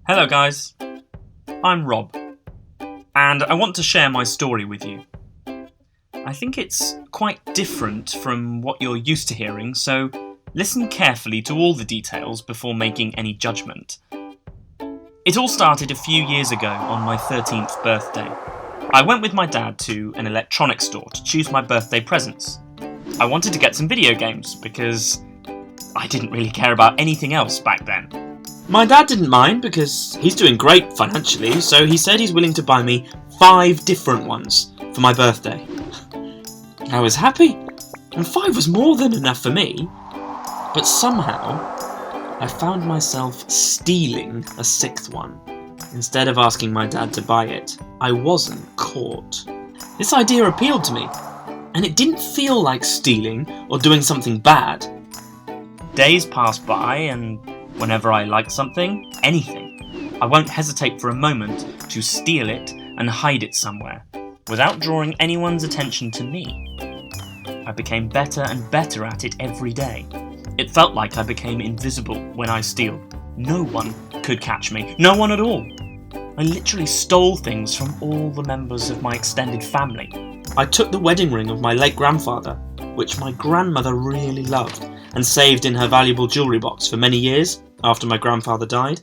Hello guys, I'm Rob, and I want to share my story with you. I think it's quite different from what you're used to hearing, so listen carefully to all the details before making any judgment. It all started a few years ago on my 13th birthday. I went with my dad to an electronics store to choose my birthday presents. I wanted to get some video games because I didn't really care about anything else back then. My dad didn't mind because he's doing great financially, so he said he's willing to buy me 5 different ones for my birthday. I was happy, and 5 was more than enough for me, but somehow I found myself stealing a 6th one. Instead of asking my dad to buy it, I wasn't caught. This idea appealed to me, and it didn't feel like stealing or doing something bad. Days passed by, and whenever I like something, anything, I won't hesitate for a moment to steal it and hide it somewhere, without drawing anyone's attention to me. I became better and better at it every day. It felt like I became invisible when I steal. No one could catch me, no one at all. I literally stole things from all the members of my extended family. I took the wedding ring of my late grandfather, which my grandmother really loved, and saved in her valuable jewellery box for many years after my grandfather died.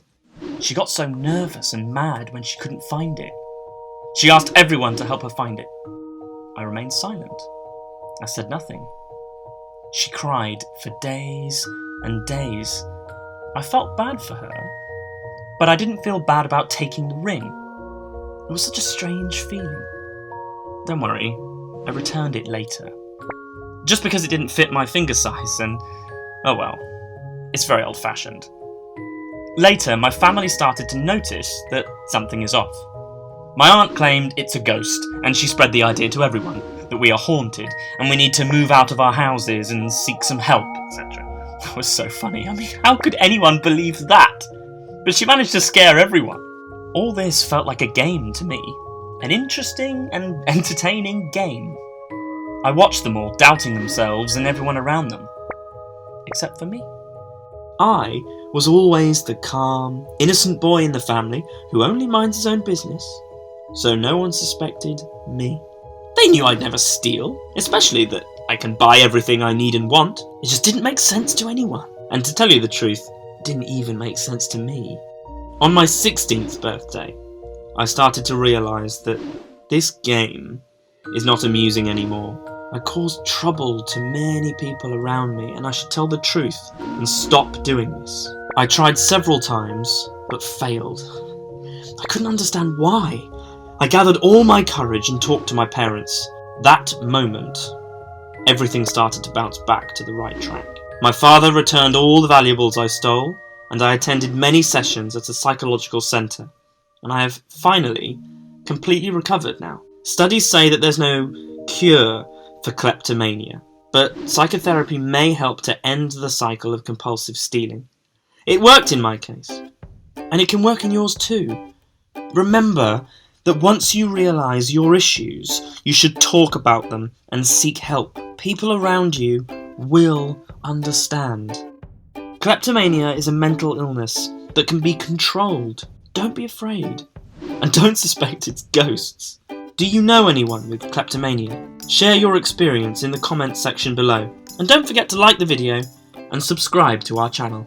She got so nervous and mad when she couldn't find it. She asked everyone to help her find it. I remained silent. I said nothing. She cried for days and days. I felt bad for her, but I didn't feel bad about taking the ring. It was such a strange feeling. Don't worry, I returned it later. Just because it didn't fit my finger size, and oh well, it's very old-fashioned. Later, my family started to notice that something is off. My aunt claimed it's a ghost, and she spread the idea to everyone that we are haunted, and we need to move out of our houses and seek some help, etc. That was so funny. I mean, how could anyone believe that? But she managed to scare everyone. All this felt like a game to me. An interesting and entertaining game. I watched them all, doubting themselves and everyone around them. Except for me. I was always the calm, innocent boy in the family who only minds his own business, so no one suspected me. They knew I'd never steal, especially that I can buy everything I need and want. It just didn't make sense to anyone. And to tell you the truth, it didn't even make sense to me. On my 16th birthday, I started to realise that this game is not amusing anymore. I caused trouble to many people around me, and I should tell the truth and stop doing this. I tried several times, but failed. I couldn't understand why. I gathered all my courage and talked to my parents. That moment, everything started to bounce back to the right track. My father returned all the valuables I stole, and I attended many sessions at a psychological centre, and I have finally completely recovered now. Studies say that there's no cure for kleptomania, but psychotherapy may help to end the cycle of compulsive stealing. It worked in my case, and it can work in yours too. Remember that once you realise your issues, you should talk about them and seek help. People around you will understand. Kleptomania is a mental illness that can be controlled. Don't be afraid, and don't suspect it's ghosts. Do you know anyone with kleptomania? Share your experience in the comments section below, and don't forget to like the video and subscribe to our channel.